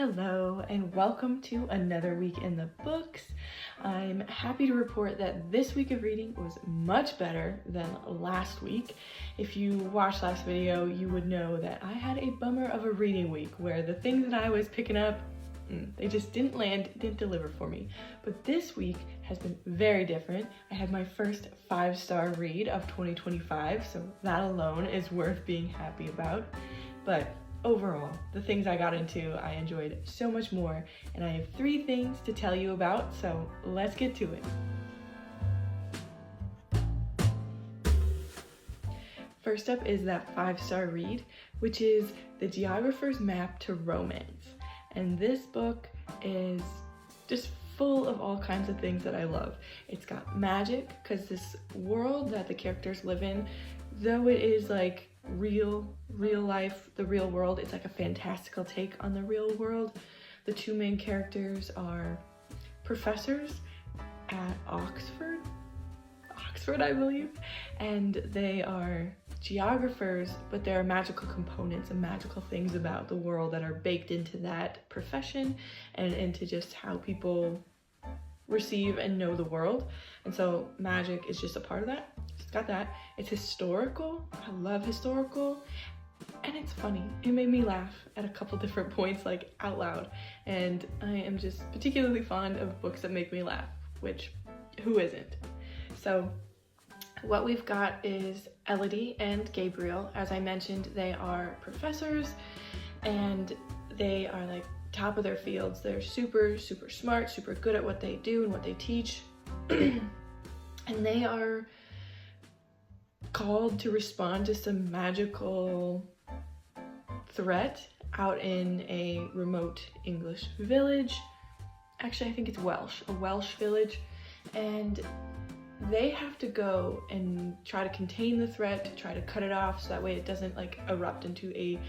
Hello and welcome to another week in the books. I'm happy to report that this week of reading was much better than last week. If you watched last video, you would know that I had a bummer of a reading week where the things that I was picking up, they just didn't land, didn't deliver for me. But this week has been very different. I had my first 5-star read of 2025, so that alone is worth being happy about. But overall, the things I got into, I enjoyed so much more, and I have 3 things to tell you about, so let's get to it. First up is that 5-star read, which is The Geographer's Map to Romance. And this book is just full of all kinds of things that I love. It's got magic, because this world that the characters live in, though it is like real life, the real world, it's like a fantastical take on the real world. The 2 main characters are professors at Oxford, I believe, and they are geographers, but there are magical components and magical things about the world that are baked into that profession and into just how people receive and know the world. And so magic is just a part of that. It's got that. It's historical. I love historical. And it's funny. It made me laugh at a couple different points, like out loud. And I am just particularly fond of books that make me laugh, which who isn't? So what we've got is Elodie and Gabriel. As I mentioned, they are professors and they are like top of their fields. They're super smart, super good at what they do and what they teach. And they are called to respond to some magical threat out in a remote English village. Actually, I think it's Welsh, a Welsh village. And they have to go and try to contain the threat, to try to cut it off so that way it doesn't like erupt into a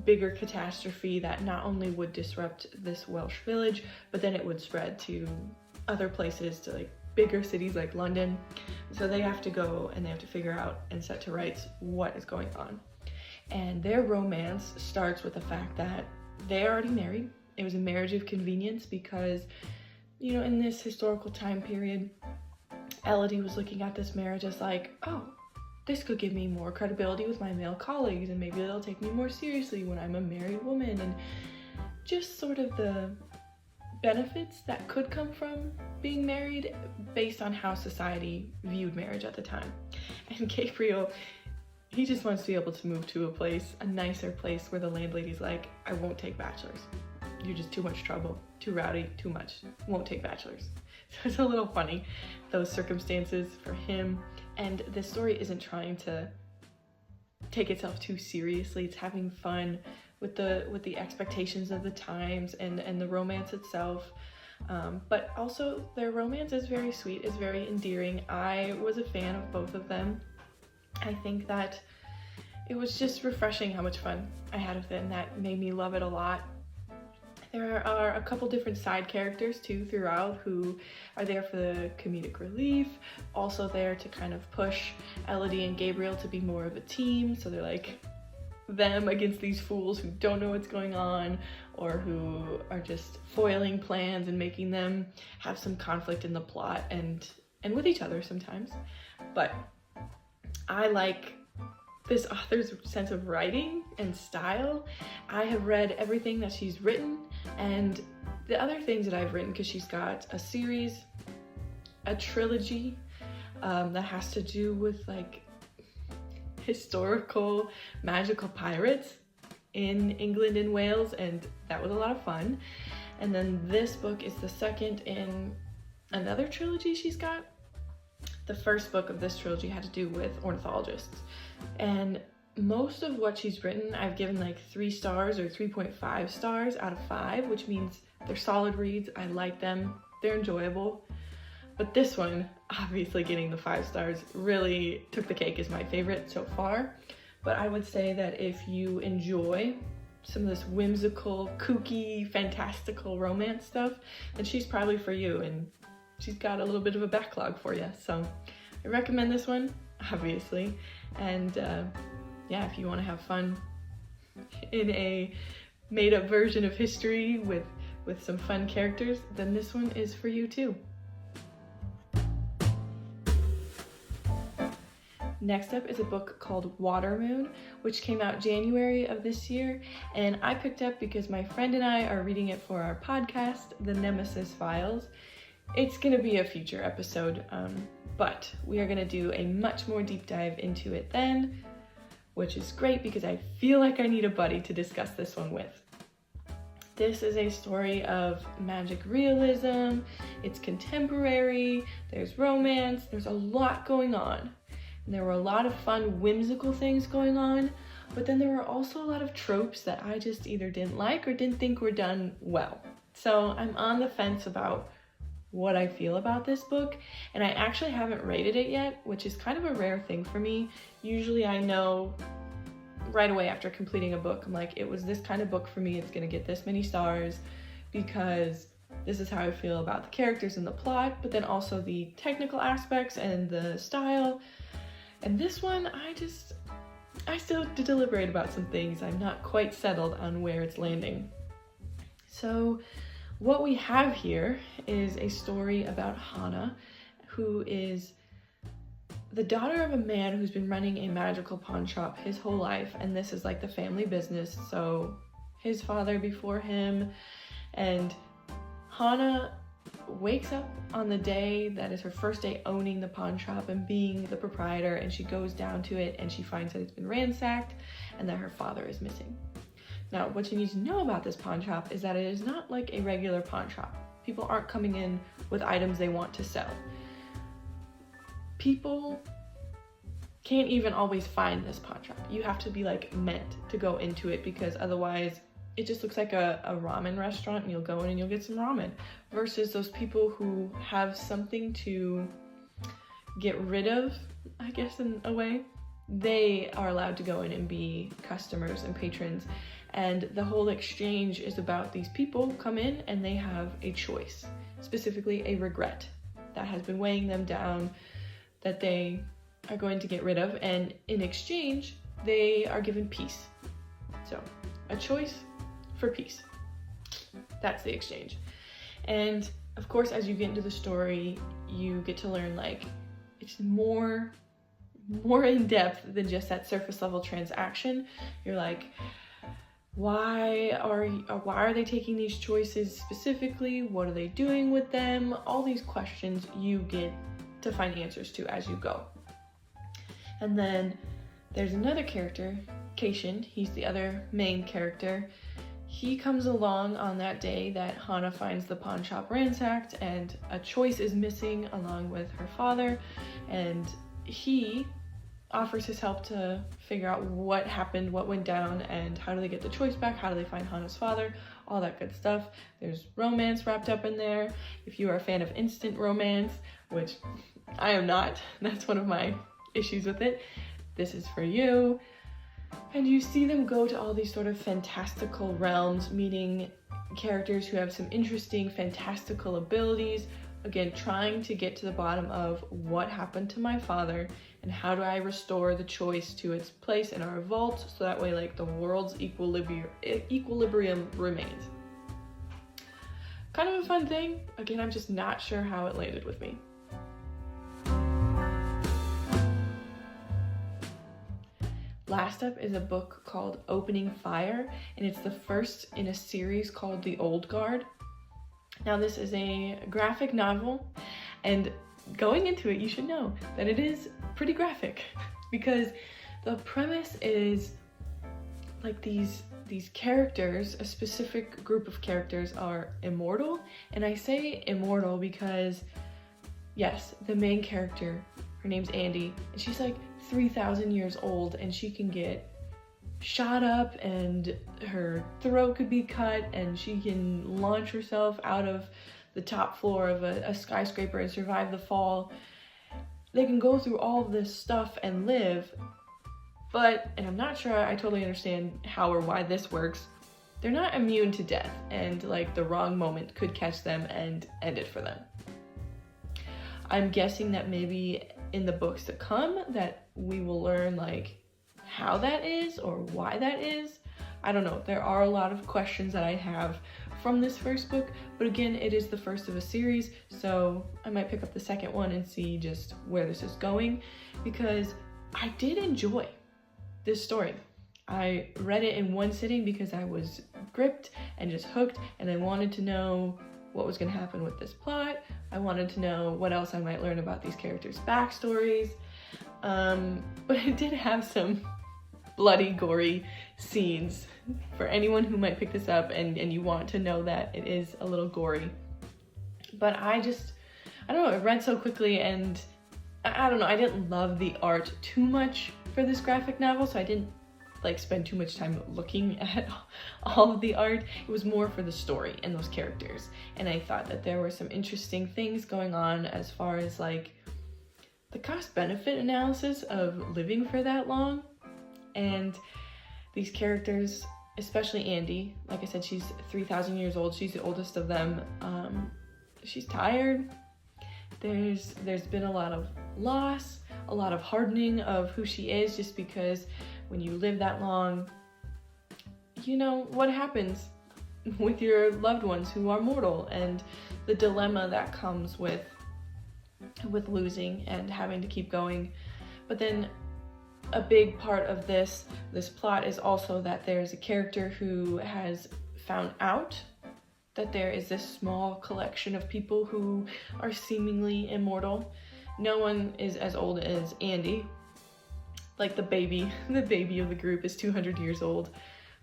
bigger catastrophe that not only would disrupt this Welsh village, but then it would spread to other places, to like bigger cities like London. So they have to go and they have to figure out and set to rights what is going on. And their romance starts with the fact that they're already married. It was a marriage of convenience because, you know, in this historical time period, Elodie was looking at this marriage as like, oh, this could give me more credibility with my male colleagues and maybe they'll take me more seriously when I'm a married woman, and just sort of the benefits that could come from being married based on how society viewed marriage at the time. And Gabriel, he just wants to be able to move to a place, a nicer place where the landlady's like, I won't take bachelors. You're just too much trouble, too rowdy, too much. Won't take bachelors. So it's a little funny, those circumstances for him. And the story isn't trying to take itself too seriously. It's having fun with the expectations of the times and the romance itself. But also their romance is very sweet, is very endearing. I was a fan of both of them. I think that it was just refreshing how much fun I had with it, and that made me love it a lot. There are a couple different side characters too throughout who are there for the comedic relief, also there to kind of push Elodie and Gabriel to be more of a team. So they're like them against these fools who don't know what's going on or who are just foiling plans and making them have some conflict in the plot and with each other sometimes. But I like this author's sense of writing and style. I have read everything that she's written, and the other things that I've written, because she's got a series, a trilogy that has to do with like historical magical pirates in England and Wales, and that was a lot of fun. And then this book is the second in another trilogy she's got. The first book of this trilogy had to do with ornithologists, and most of what she's written I've given like 3 stars or 3.5 stars out of 5, which means they're solid reads. I like them, they're enjoyable. But this one, obviously getting the 5 stars, really took the cake as my favorite so far. But I would say that if you enjoy some of this whimsical, kooky, fantastical romance stuff, then she's probably for you, and she's got a little bit of a backlog for you. So I recommend this one, obviously. And yeah, if you want to have fun in a made up version of history with some fun characters, then this one is for you too. Next up is a book called Watermoon, which came out January of this year, and I picked up because my friend and I are reading it for our podcast, The Nemesis Files. It's gonna be a future episode, but we are gonna do a much more deep dive into it then, which is great because I feel like I need a buddy to discuss this one with. This is a story of magic realism, it's contemporary, there's romance, there's a lot going on. And there were a lot of fun, whimsical things going on, but then there were also a lot of tropes that I just either didn't like or didn't think were done well. So I'm on the fence about what I feel about this book, and I actually haven't rated it yet, which is kind of a rare thing for me. Usually I know right away after completing a book, I'm like, it was this kind of book for me, it's gonna get this many stars, because this is how I feel about the characters and the plot, but then also the technical aspects and the style. And this one, I still have to deliberate about some things. I'm not quite settled on where it's landing. So what we have here is a story about Hana, who is the daughter of a man who's been running a magical pawn shop his whole life, and this is like the family business, so his father before him, and Hana wakes up on the day that is her first day owning the pawn shop and being the proprietor, and she goes down to it and she finds that it's been ransacked and that her father is missing. Now, what you need to know about this pawn shop is that it is not like a regular pawn shop. People aren't coming in with items they want to sell. People can't even always find this pawn shop. You have to be like meant to go into it, because otherwise it just looks like a ramen restaurant and you'll go in and you'll get some ramen, versus those people who have something to get rid of, I guess, in a way. They are allowed to go in and be customers and patrons, and the whole exchange is about these people come in and they have a choice, specifically a regret that has been weighing them down that they are going to get rid of, and in exchange they are given peace. So a choice for peace. That's the exchange. And of course, as you get into the story, you get to learn like it's more in depth than just that surface level transaction. You're like, why are they taking these choices specifically? What are they doing with them? All these questions you get to find answers to as you go. And then there's another character, Keishin. He's the other main character. He comes along on that day that Hana finds the pawn shop ransacked and a choice is missing along with her father, and he offers his help to figure out what happened, what went down, and how do they get the choice back, how do they find Hana's father, all that good stuff. There's romance wrapped up in there. If you are a fan of instant romance, which I am not, that's one of my issues with it, this is for you. And you see them go to all these sort of fantastical realms, meeting characters who have some interesting fantastical abilities. Again, trying to get to the bottom of what happened to my father and how do I restore the choice to its place in our vault so that way like the world's equilibrium remains. Kind of a fun thing. Again, I'm just not sure how it landed with me. Last up is a book called Opening Fire, and it's the first in a series called The Old Guard. Now this is a graphic novel, and going into it you should know that it is pretty graphic because the premise is like these characters, a specific group of characters are immortal, and I say immortal because yes, the main character, her name's Andy, and she's like 3,000 years old and she can get shot up and her throat could be cut and she can launch herself out of the top floor of a skyscraper and survive the fall. They can go through all of this stuff and live, but, and I'm not sure I totally understand how or why this works, they're not immune to death, and like the wrong moment could catch them and end it for them. I'm guessing that maybe in the books to come that we will learn like how that is or why that is, I don't know, there are a lot of questions that I have from this first book, but again, it is the first of a series, so I might pick up the second one and see just where this is going, because I did enjoy this story. I read it in one sitting because I was gripped and just hooked, and I wanted to know what was going to happen with this plot. I wanted to know what else I might learn about these characters' backstories, but it did have some bloody, gory scenes for anyone who might pick this up and you want to know that it is a little gory. But I don't know, it read so quickly, and I don't know, I didn't love the art too much for this graphic novel, so I didn't like spend too much time looking at all of the art. It was more for the story and those characters, and I thought that there were some interesting things going on as far as like the cost benefit analysis of living for that long. And these characters, especially Andy, like I said, she's 3,000 years old. She's the oldest of them. She's tired. There's been a lot of loss, a lot of hardening of who she is, just because when you live that long, you know what happens with your loved ones who are mortal, and the dilemma that comes with losing and having to keep going. But then a big part of this plot is also that there's a character who has found out that there is this small collection of people who are seemingly immortal. No one is as old as Andy. Like the baby of the group is 200 years old.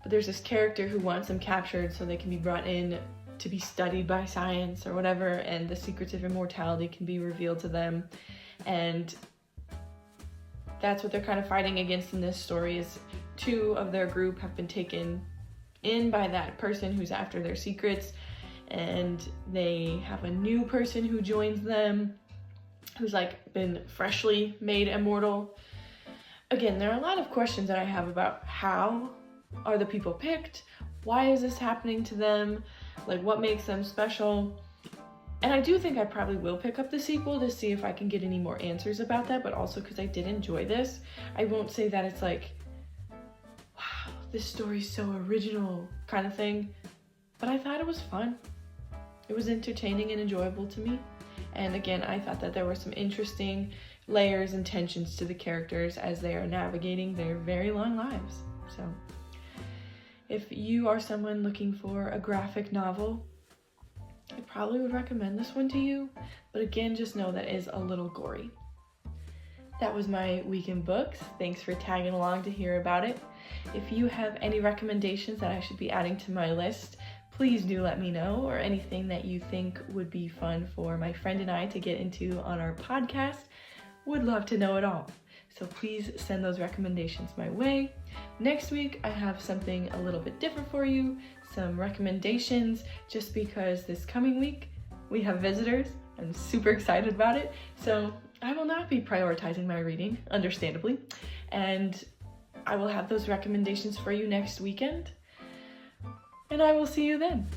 But there's this character who wants them captured so they can be brought in to be studied by science or whatever, and the secrets of immortality can be revealed to them. And that's what they're kind of fighting against in this story, is 2 of their group have been taken in by that person who's after their secrets, and they have a new person who joins them who's like been freshly made immortal. Again, there are a lot of questions that I have about how are the people picked, why is this happening to them, like what makes them special. And I do think I probably will pick up the sequel to see if I can get any more answers about that, but also because I did enjoy this. I won't say that it's like, wow, this story's so original kind of thing, but I thought it was fun. It was entertaining and enjoyable to me. And again, I thought that there were some interesting layers and tensions to the characters as they are navigating their very long lives. So if you are someone looking for a graphic novel, I probably would recommend this one to you, but again, just know that it is a little gory. That was my week in books. Thanks for tagging along to hear about it. If you have any recommendations that I should be adding to my list, please do let me know, or anything that you think would be fun for my friend and I to get into on our podcast. Would love to know it all. So please send those recommendations my way. Next week, I have something a little bit different for you, some recommendations, just because this coming week we have visitors. I'm super excited about it. So I will not be prioritizing my reading, understandably, and I will have those recommendations for you next weekend. And I will see you then.